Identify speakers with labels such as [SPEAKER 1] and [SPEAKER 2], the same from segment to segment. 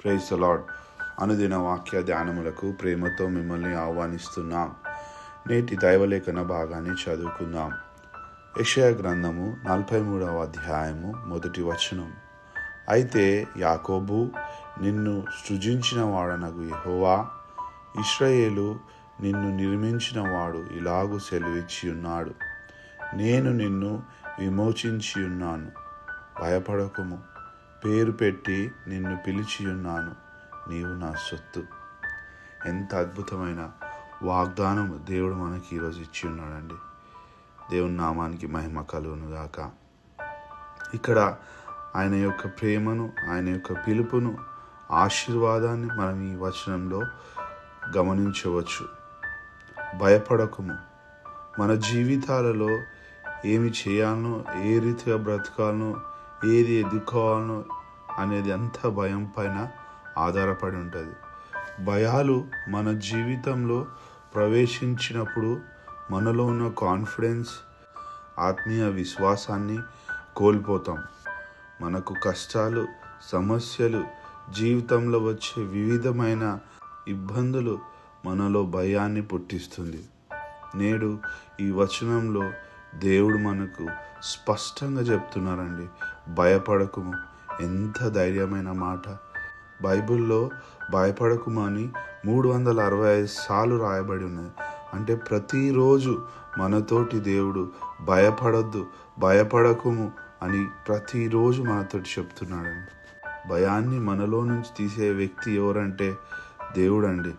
[SPEAKER 1] Praise the lord. అనుదిన వాక్య ధ్యానములకు ప్రేమతో మిమ్మల్ని ఆహ్వానిస్తున్నాం. నేటి దైవలేఖన భాగాన్ని చదువుకుందాం. యెషయా గ్రంథము 43వ అధ్యాయము 1వ వచనం. అయితే యాకోబు, నిన్ను సృజించిన వాడనగు యెహోవా, ఇశ్రాయేలు, నిన్ను నిర్మించిన వాడు ఇలాగు సెలవిచ్చి ఉన్నాడు, నేను నిన్ను విమోచించి ఉన్నాను, భయపడకుము, పేరు పెట్టి నిన్ను పిలిచి ఉన్నాను, నీవు నా సొత్తు. ఎంత అద్భుతమైన వాగ్దానం దేవుడు మనకి ఈరోజు ఇచ్చి ఉన్నాడండి. దేవుని నామానికి మహిమ కలుగును గాక. ఇక్కడ ఆయన యొక్క ప్రేమను, ఆయన యొక్క పిలుపును, ఆశీర్వాదాన్ని మనం ఈ వచనంలో గమనించవచ్చు. భయపడకము. మన జీవితాలలో ఏమి చేయాలనో, ఏ రీతిగా బ్రతకాలనో, ఏది ఎదుర్కోవాలనో అనేది అంతా భయం పైన ఆధారపడి ఉంటుంది. భయాలు మన జీవితంలో ప్రవేశించినప్పుడు మనలో ఉన్న కాన్ఫిడెన్స్, ఆత్మీయ విశ్వాసాన్ని కోల్పోతాం. మనకు కష్టాలు, సమస్యలు, జీవితంలో వచ్చే వివిధమైన ఇబ్బందులు మనలో భయాన్ని పుట్టిస్తుంది. నేడు ఈ వచనంలో దేవుడు మనకు స్పష్టంగా చెప్తున్నారండి, భయపడకుము. ఎంత ధైర్యమైన మాట! బైబిల్లో భయపడకుము అని 365 సార్లు రాయబడి ఉన్నది. అంటే ప్రతిరోజు మనతోటి దేవుడు భయపడొద్దు, భయపడకుము అని ప్రతిరోజు మనతోటి చెప్తున్నాడండి. భయాన్ని మనలో నుంచి తీసే వ్యక్తి ఎవరంటే దేవుడండి.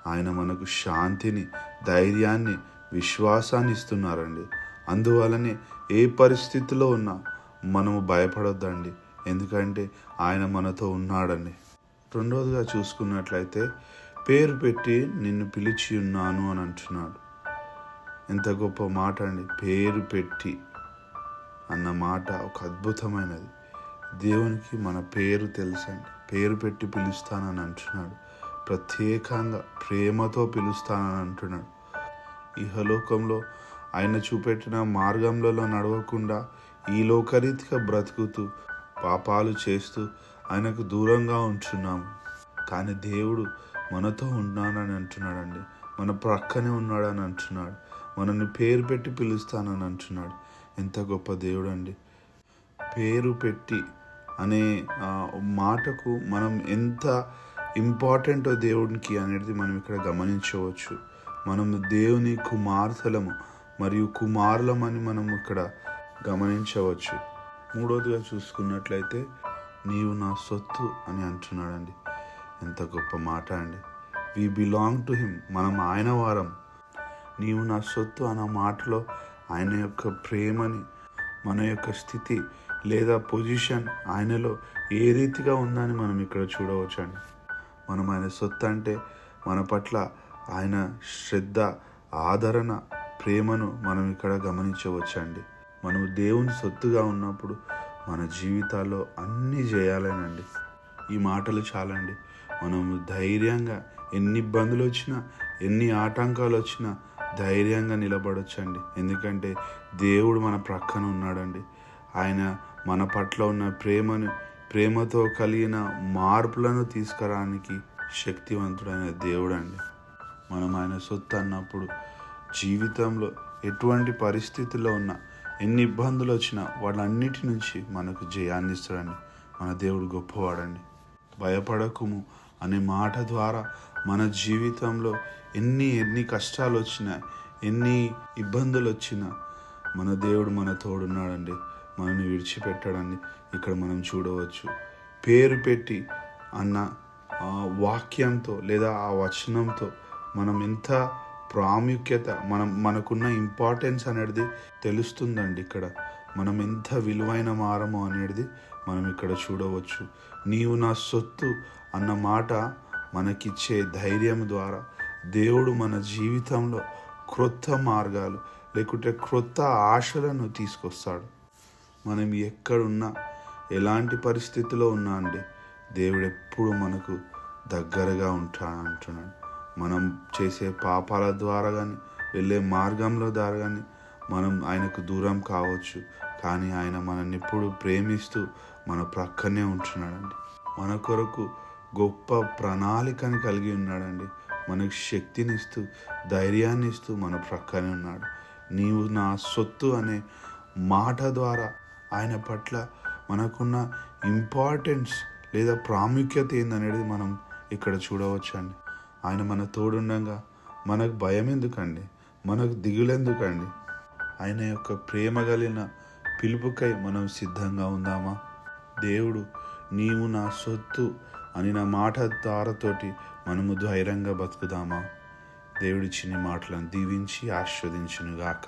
[SPEAKER 1] ఆయన మనకు శాంతిని, ధైర్యాన్ని, విశ్వాసాన్ని ఇస్తున్నారండి. అందువలనే ఏ పరిస్థితిలో ఉన్నా మనము భయపడొద్దండి, ఎందుకంటే ఆయన మనతో ఉన్నాడండి. రెండవదిగా చూసుకున్నట్లయితే పేరు పెట్టి నిన్ను పిలిచి ఉన్నాను అని అంటున్నాడు. ఎంత గొప్ప మాట అండి! పేరు పెట్టి అన్న మాట ఒక అద్భుతమైనది. దేవునికి మన పేరు తెలుసండి. పేరు పెట్టి పిలుస్తానని అంటున్నాడు. ప్రత్యేకంగా ప్రేమతో పిలుస్తానని అంటున్నాడు. ఇహలోకంలో ఆయన చూపెట్టిన మార్గంలో నడవకుండా ఈ లోకరీతిగా బ్రతుకుతూ పాపాలు చేస్తూ ఆయనకు దూరంగా ఉంటున్నాము. కానీ దేవుడు మనతో ఉన్నానని అంటున్నాడండి. మన ప్రక్కనే ఉన్నాడని అంటున్నాడు. మనల్ని పేరు పెట్టి పిలుస్తానని అంటున్నాడు. ఎంత గొప్ప దేవుడు అండి! పేరు పెట్టి అనే మాటకు మనం ఎంత ఇంపార్టెంటో దేవునికి అనేది మనం ఇక్కడ గమనించవచ్చు. మనం దేవుని కుమార్తెలము మరియు కుమారులమని మనం ఇక్కడ గమనించవచ్చు. మూడవదిగా చూసుకున్నట్లయితే నీవు నా సొత్తు అని అంటున్నాడండి. ఎంత గొప్ప మాట అండి! We belong to him. మనం ఆయన వారం. నీవు నా సొత్తు అన్న మాటలో ఆయన యొక్క ప్రేమని, మన యొక్క స్థితి లేదా పొజిషన్ ఆయనలో ఏ రీతిగా ఉందని మనం ఇక్కడ చూడవచ్చు అండి. మనం ఆయన సొత్తు అంటే మన పట్ల ఆయన శ్రద్ధ, ఆదరణ, ప్రేమను మనం ఇక్కడ గమనించవచ్చండి. మనము దేవుని సొత్తుగా ఉన్నప్పుడు మన జీవితాల్లో అన్నీ చేయాలనండి. ఈ మాటలు చాలండి. మనము ధైర్యంగా ఎన్ని ఇబ్బందులు వచ్చినా, ఎన్ని ఆటంకాలు వచ్చినా ధైర్యంగా నిలబడొచ్చండి. ఎందుకంటే దేవుడు మన ప్రక్కన ఉన్నాడండి. ఆయన మన పట్ల ఉన్న ప్రేమతో కలిగిన మార్పులను తీసుకురావడానికి శక్తివంతుడైన దేవుడు అండి. మనం ఆయన సొత్తు అన్నప్పుడు జీవితంలో ఎటువంటి పరిస్థితుల్లో ఉన్నా, ఎన్ని ఇబ్బందులు వచ్చినా వాటన్నిటి నుంచి మనకు జయాన్ని ఇస్తాడండి. మన దేవుడు గొప్పవాడండి. భయపడకుము అనే మాట ద్వారా మన జీవితంలో ఎన్ని కష్టాలు వచ్చినా, ఎన్ని ఇబ్బందులు వచ్చినా మన దేవుడు మన తోడున్నాడండి. మనల్ని విడిచిపెట్టాడండి. ఇక్కడ మనం చూడవచ్చు. పేరు పెట్టి అన్న వాక్యంతో లేదా ఆ వచనంతో మనం ఎంత ప్రాముఖ్యత, మనకున్న ఇంపార్టెన్స్ అనేది తెలుస్తుందండి. ఇక్కడ మనం ఎంత విలువైన మారమో అనేది మనం ఇక్కడ చూడవచ్చు. నీవు నా సొత్తు అన్న మాట మనకిచ్చే ధైర్యం ద్వారా దేవుడు మన జీవితంలో క్రొత్త మార్గాలు లేకుంటే క్రొత్త ఆశలను తీసుకొస్తాడు. మనం ఎక్కడున్నా, ఎలాంటి పరిస్థితిలో ఉన్నా అండి, దేవుడు ఎప్పుడు మనకు దగ్గరగా ఉంటాడంటున్నాడు. మనం చేసే పాపాల ద్వారా కానీ, వెళ్ళే మార్గంలో ద్వారా కానీ మనం ఆయనకు దూరం కావచ్చు. కానీ ఆయన మనల్ని ఎప్పుడు ప్రేమిస్తూ మన ప్రక్కనే ఉంటున్నాడండి. మన కొరకు గొప్ప ప్రణాళికని కలిగి ఉన్నాడండి. మనకు శక్తినిస్తూ, ధైర్యాన్ని ఇస్తూ మన ప్రక్కనే ఉన్నాడు. నీవు నా సొత్తు అనే మాట ద్వారా ఆయన పట్ల మనకున్న ఇంపార్టెన్స్ లేదా ప్రాముఖ్యత ఏందనేది మనం ఇక్కడ చూడవచ్చండి. ఆయన మన తోడుండగా మనకు భయం ఎందుకండి, మనకు దిగులెందుకండి? ఆయన యొక్క ప్రేమ కలిగిన పిలుపుకై మనం సిద్ధంగా ఉందామా? దేవుడు నీవు నా సొత్తు అని నా మాట ద్వారతోటి మనము ధైర్యంగా బతుకుదామా? దేవుడిచ్చిన మాటలను దీవించి ఆస్వాదించునుగాక.